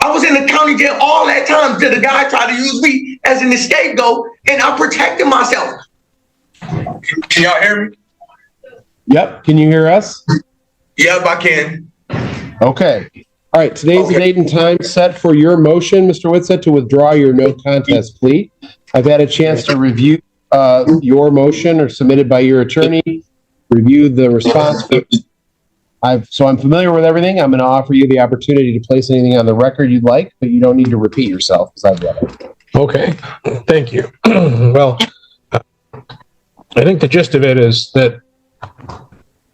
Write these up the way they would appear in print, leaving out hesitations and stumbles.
I was in the county jail all that time till the guy tried to use me as an scapegoat, and I protected myself. Can y'all hear me? Yep. Can you hear us? Yep, I can. Okay. All right. Today's the date and time set for your motion, Mr. Whitsett, to withdraw your no contest plea. I've had a chance to review your motion or submitted by your attorney, review the response. So I'm familiar with everything. I'm going to offer you the opportunity to place anything on the record you'd like, but you don't need to repeat yourself because I've read it. Okay, thank you. Well, I think the gist of it is that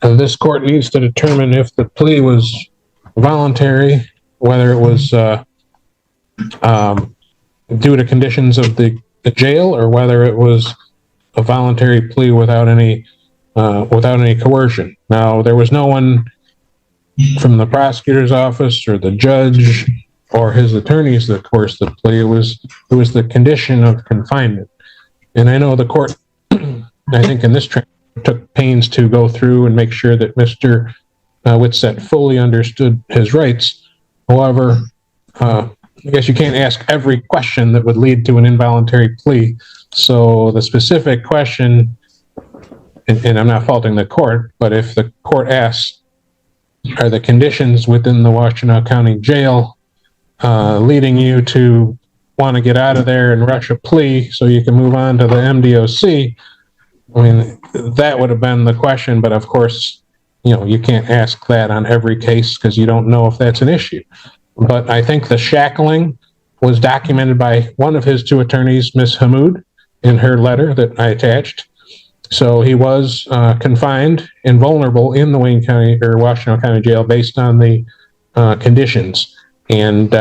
this court needs to determine if the plea was voluntary, whether it was due to conditions of the jail, or whether it was a voluntary plea without any coercion. Now, there was no one from the prosecutor's office or the judge or his attorneys that coerced the plea. It was the condition of confinement. And I know the court, I think in this trial, took pains to go through and make sure that Mr. Whitsett fully understood his rights. However, I guess you can't ask every question that would lead to an involuntary plea. So the specific question, and I'm not faulting the court, but if the court asks, are the conditions within the Washtenaw County Jail leading you to want to get out of there and rush a plea so you can move on to the MDOC? I mean, that would have been the question, but of course, you can't ask that on every case because you don't know if that's an issue. But I think the shackling was documented by one of his two attorneys, Ms. Hamoud, in her letter that I attached. So he was confined and vulnerable in the Wayne County or Washtenaw County Jail based on the conditions. And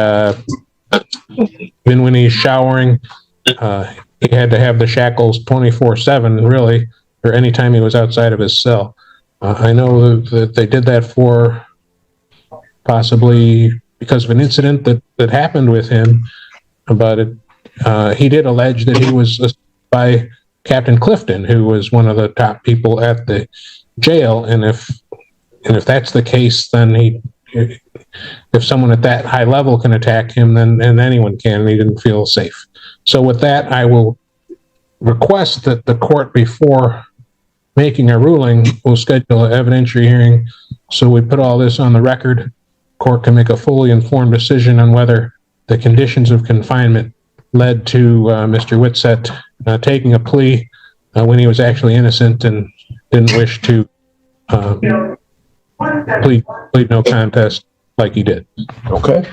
even when he's showering, he had to have the shackles 24/7, really, or anytime he was outside of his cell. I know that they did that for possibly because of an incident that happened with him, but he did allege that he was assaulted by Captain Clifton, who was one of the top people at the jail, and if that's the case, then if someone at that high level can attack him, then anyone can, and he didn't feel safe. So with that, I will request that the court, before making a ruling, will schedule an evidentiary hearing so we put all this on the record. Court can make a fully informed decision on whether the conditions of confinement led to Mr. Whitsett taking a plea when he was actually innocent and didn't wish to plead no contest like he did. Okay.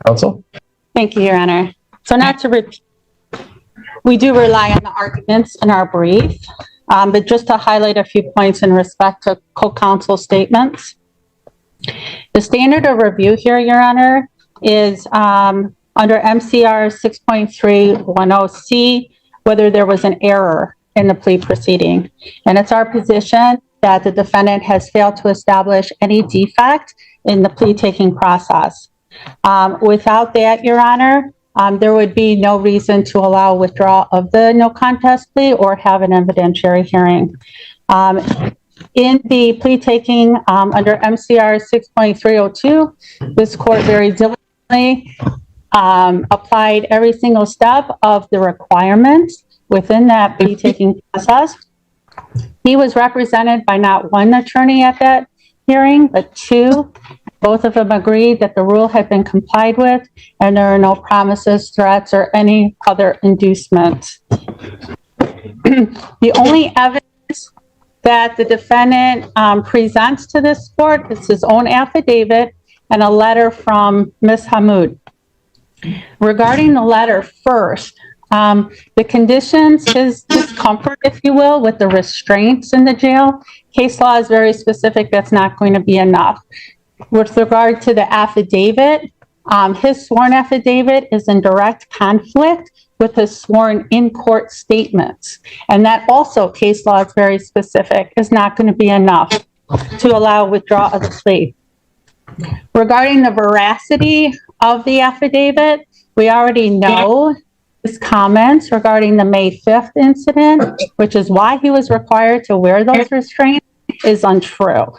Counsel? Thank you, Your Honor. So not to repeat, we do rely on the arguments in our brief, but just to highlight a few points in respect to co-counsel's statements. The standard of review here, Your Honor, is under MCR 6.310C, whether there was an error in the plea proceeding. And it's our position that the defendant has failed to establish any defect in the plea taking process. Without that, Your Honor, there would be no reason to allow withdrawal of the no contest plea or have an evidentiary hearing. In the plea taking under MCR 6.302, this court very diligently applied every single step of the requirements within that plea taking process. He was represented by not one attorney at that hearing, but two. Both of them agreed that the rule had been complied with and there are no promises, threats, or any other inducements. The only evidence that the defendant presents to this court is his own affidavit and a letter from Ms. Hamoud. Regarding the letter first, the conditions, his discomfort, if you will, with the restraints in the jail, case law is very specific, that's not going to be enough. With regard to the affidavit, his sworn affidavit is in direct conflict with his sworn in-court statements. And that also, case law is very specific, is not going to be enough to allow withdrawal of the plea. Regarding the veracity of the affidavit, we already know his comments regarding the May 5th incident, which is why he was required to wear those restraints, is untrue.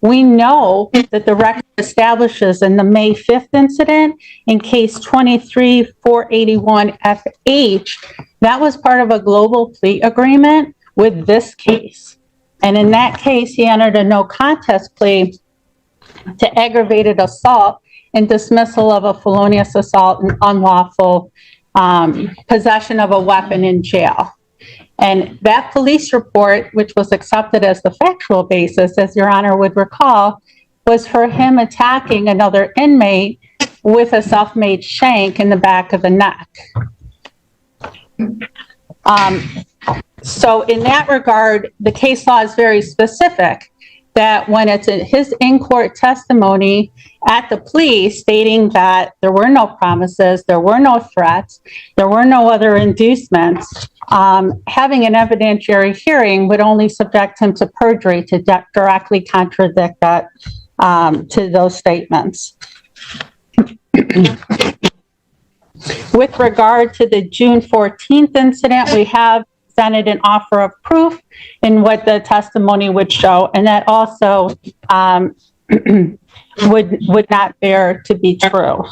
We know that the record establishes in the May 5th incident, in case 23-481-FH, that was part of a global plea agreement with this case. And in that case, he entered a no contest plea to aggravated assault and dismissal of a felonious assault and unlawful possession of a weapon in jail. And that police report, which was accepted as the factual basis, as Your Honor would recall, was for him attacking another inmate with a self-made shank in the back of the neck. So in that regard, the case law is very specific that when it's his in-court testimony at the plea stating that there were no promises, there were no threats, there were no other inducements, having an evidentiary hearing would only subject him to perjury to directly contradict that to those statements. With regard to the June 14th incident, we have presented an offer of proof in what the testimony would show, and that also would not bear to be true.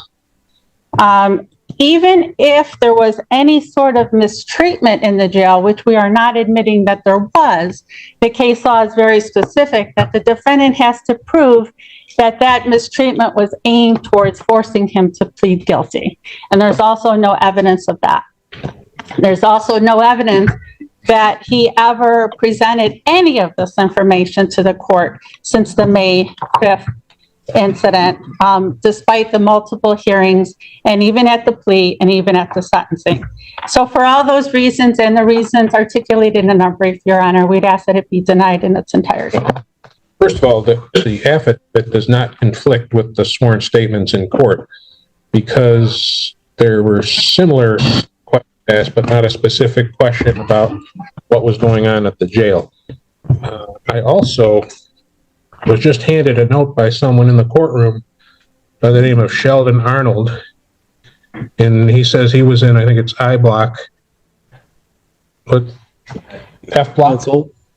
Even if there was any sort of mistreatment in the jail, which we are not admitting that there was, the case law is very specific that the defendant has to prove that that mistreatment was aimed towards forcing him to plead guilty. And there's also no evidence of that. There's also no evidence that he ever presented any of this information to the court since the May 5th incident, despite the multiple hearings and even at the plea and even at the sentencing. So for all those reasons and the reasons articulated in our brief, Your Honor, we'd ask that it be denied in its entirety. First of all, the affidavit does not conflict with the sworn statements in court because there were similar questions asked, but not a specific question about what was going on at the jail. I also was just handed a note by someone in the courtroom by the name of Sheldon Arnold, and he says he was in, I think it's I block, but F block.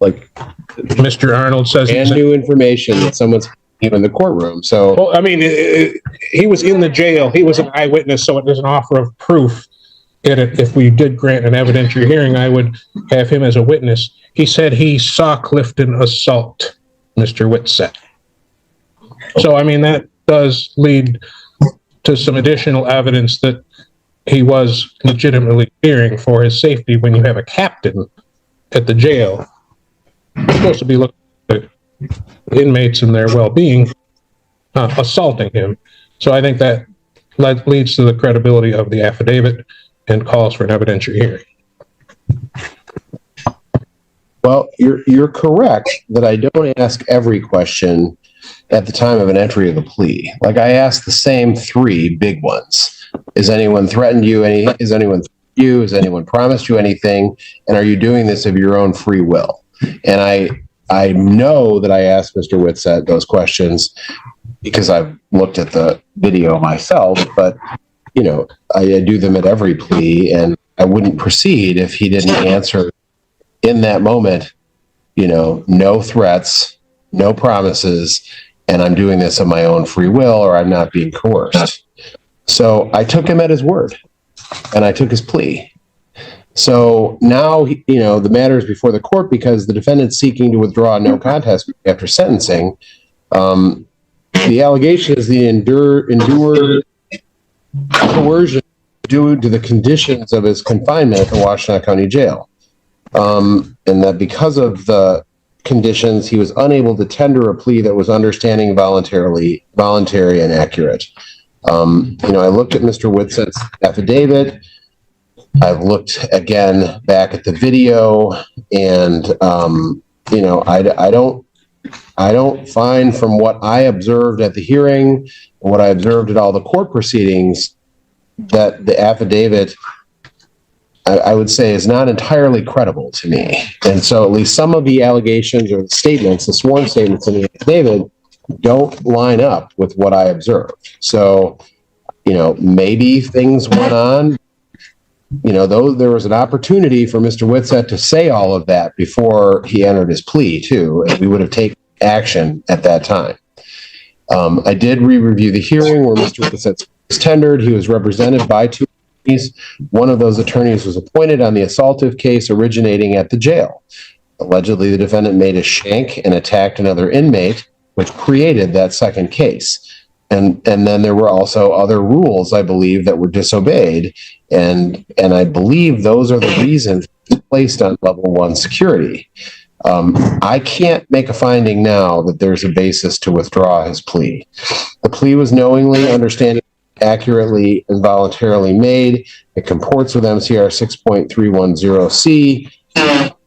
Like Mr. Arnold says and new information that someone's in the courtroom. So, well, I mean, he was in the jail. He was an eyewitness, so it is an offer of proof. If we did grant an evidentiary hearing, I would have him as a witness. He said he saw Clifton assault Mr. Whitsett. So, I mean, that does lead to some additional evidence that he was legitimately fearing for his safety when you have a captain at the jail. You're supposed to be looking at inmates and their well-being, assaulting him. So I think that leads to the credibility of the affidavit and calls for an evidentiary hearing. well, you're correct that I don't ask every question at the time of an entry of the plea. Like I asked the same three big ones. Has anyone threatened you? Has anyone threatened you? Has anyone promised you anything? And are you doing this of your own free will? And I know that I asked Mr. Whitsett those questions because I've looked at the video myself, but, you know, I do them at every plea, and I wouldn't proceed if he didn't answer in that moment, you know, no threats, no promises, and I'm doing this of my own free will, or I'm not being coerced. So I took him at his word, and I took his plea. So now, you know, the matter is before the court because the defendant's seeking to withdraw no contest after sentencing. The allegation is the endured coercion due to the conditions of his confinement at the Washtenaw County Jail. And that because of the conditions, he was unable to tender a plea that was understanding, voluntary and accurate. You know, I looked at Mr. Whitsett's affidavit. I've looked again back at the video, and you know, I don't find from what I observed at the hearing and what I observed at all the court proceedings that the affidavit, I would say, is not entirely credible to me. And so at least some of the allegations or the statements, the sworn statements in the affidavit, don't line up with what I observed. So, you know, maybe things went on. You know, there was an opportunity for Mr. Whitsett to say all of that before he entered his plea, too. And we would have taken action at that time. I did re-review the hearing where Mr. Whitsett was tendered. He was represented by two attorneys. One of those attorneys was appointed on the assaultive case originating at the jail. Allegedly, the defendant made a shank and attacked another inmate, which created that second case. And then there were also other rules, I believe, that were disobeyed. And I believe those are the reasons placed on level 1 security. I can't make a finding now that there's a basis to withdraw his plea. The plea was knowingly, understanding, accurately, and voluntarily made. It comports with MCR 6.310C.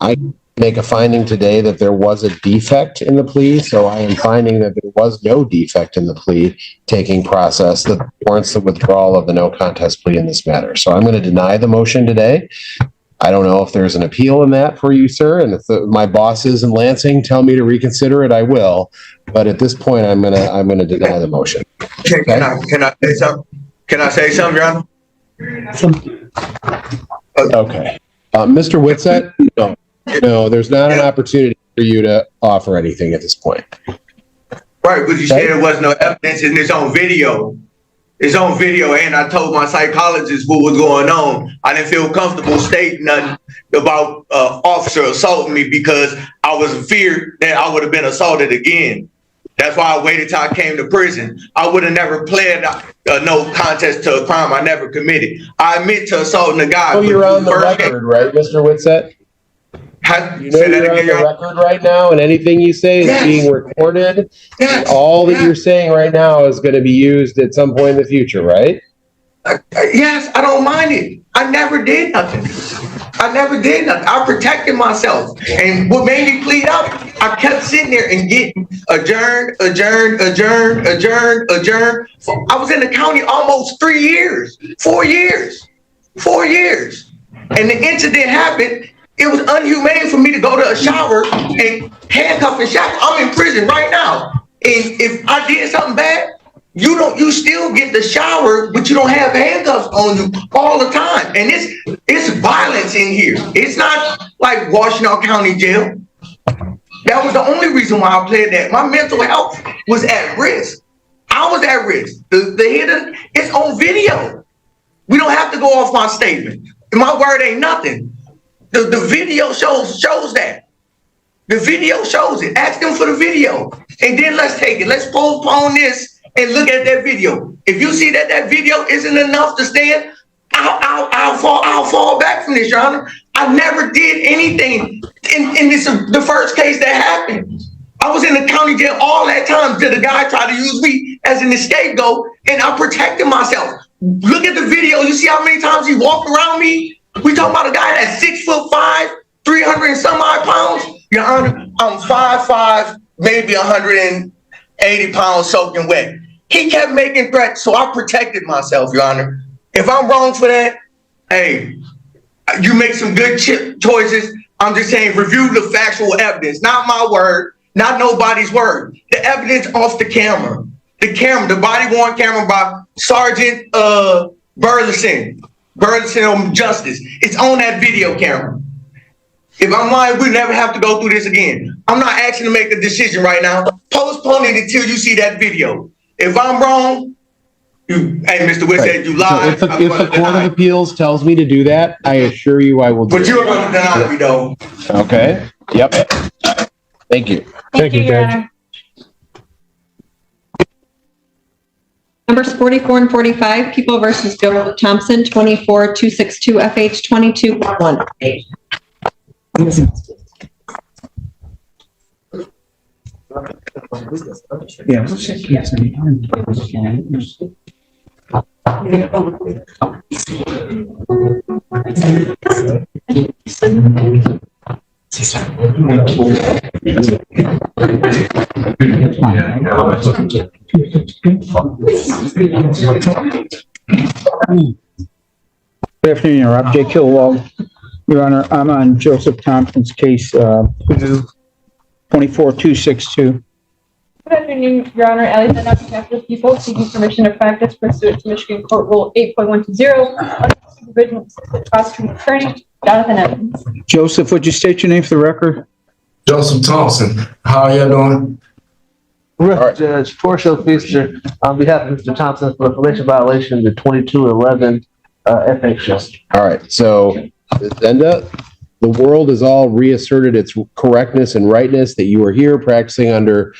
I make a finding today that there was a defect in the plea, so I am finding that there was no defect in the plea taking process that warrants the withdrawal of the no contest plea in this matter. So I'm going to deny the motion today. I don't know if there's an appeal in that for you, sir, and if my bosses in Lansing tell me to reconsider it, I will. But at this point, I'm gonna deny the motion. Can I say something? Can I say something, Your Honor? Okay, Mr. Whitsett, no, there's not an opportunity for you to offer anything at this point. Right, but you said there was no evidence and it's on video. It's on video, and I told my psychologist what was going on. I didn't feel comfortable stating nothing about officer assaulting me because I was feared that I would have been assaulted again. That's why I waited till I came to prison. I would have never pled no contest to a crime I never committed. I admit to assaulting a guy. Oh, you're on the record, right, Mr. Whitsett? You know you're on the record right now, and anything you say is being recorded. All that you're saying right now is going to be used at some point in the future, right? Yes, I don't mind it. I never did nothing. I protected myself. And what made me plead out, I kept sitting there and getting adjourned. I was in the county almost 4 years. And the incident happened. It was inhumane for me to go to a shower and handcuff and shackle. I'm in prison right now. And if I did something bad, you still get the shower, but you don't have handcuffs on you all the time. And it's violence in here. It's not like Washington County Jail. That was the only reason why I played that. My mental health was at risk. I was at risk. The hidden, it's on video. We don't have to go off my statement. My word ain't nothing. The video shows that. The video shows it. Ask them for the video. And then let's take it. Let's postpone this and look at that video. If you see that video isn't enough to stand, I'll fall back from this, Your Honor. I never did anything in this the first case that happened. I was in the county jail all that time till the guy tried to use me as an scapegoat, and I protected myself. Look at the video. You see how many times he walked around me? We talking about a guy that's 6'5", 300 and some odd pounds. Your Honor, I'm 5'5", maybe 180 pounds soaking wet. He kept making threats, so I protected myself, Your Honor. If I'm wrong for that, hey, you make some good choices. I'm just saying, review the factual evidence, not my word, not nobody's word. The evidence off the camera. The body-worn camera by Sergeant Burleson on Justice. It's on that video camera. If I'm lying, we never have to go through this again. I'm not asking to make a decision right now. Postpone it until you see that video. If I'm wrong, hey, Mr. Whitsett, you lied. So if the Court of Appeals tells me to do that, I assure you I will do it. But you're going to deny me, though. Okay. Yep. Thank you. Thank you, Your Judge. Honor. Numbers 44 and 45, People versus Joe Thompson, 24262 FH 2211. Yeah. Good afternoon, Your Honor. Jay Kilwell. Your Honor, I'm on Joseph Thompson's case, 24262. Good afternoon, Your Honor. Alexander, on behalf of the people, seeking permission to practice pursuant to Michigan Court Rule 8.120, under the supervision of Assistant Prosecuting Attorney Jonathan Evans. Joseph, would you state your name for the record? Joseph Thompson. How are you doing? right. Judge Portia Feaster, on behalf of Mr. Thompson for probation violation, the 2211 FH. All right, so agenda, the world has all reasserted its correctness and rightness that you are here practicing under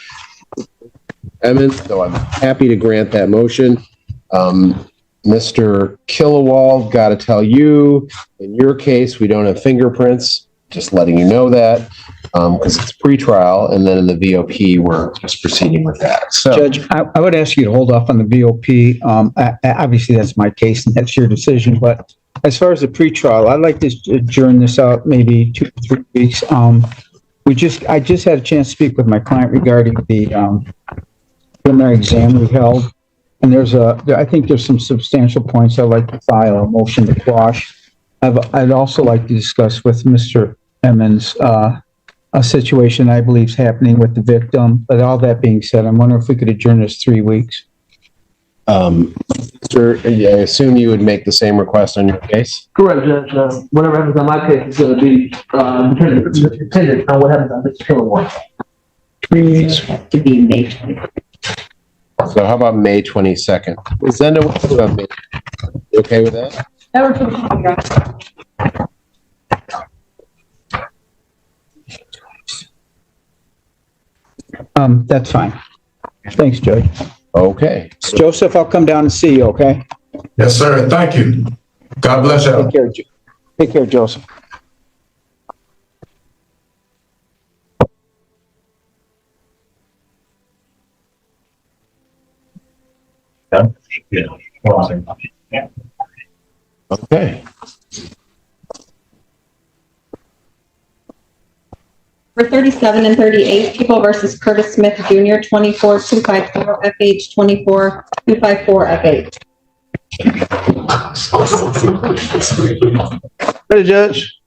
Emmons, so I'm happy to grant that motion. Mr. Killawall, got to tell you, in your case, we don't have fingerprints, just letting you know that, because it's pretrial, and then in the VOP, we're just proceeding with that. So, Judge, I would ask you to hold off on the VOP. Obviously, that's my case and that's your decision, but as far as the pretrial, I'd like to adjourn this out maybe 2 to 3 weeks. I just had a chance to speak with my client regarding the preliminary exam we held. And I think there's some substantial points I'd like to file a motion to quash. I'd also like to discuss with Mr. Emmons, a situation I believe is happening with the victim. But all that being said, I'm wondering if we could adjourn this 3 weeks. sir, I assume you would make the same request on your case? Correct, Judge. Whatever happens on my case is going to be dependent on what happens on Mr. Killawall. 3 weeks. To be made. So how about May 22nd? Zenda, what about May? You okay with that? That works for me, Your Honor. That's fine. Thanks, Judge. Okay. Joseph, I'll come down and see you, okay? Yes, sir. Thank you. God bless you. Take care, Joseph. Okay. For 37 and 38, People versus Curtis Smith Jr., 24254 FH, 24254 FH. Hey, Judge.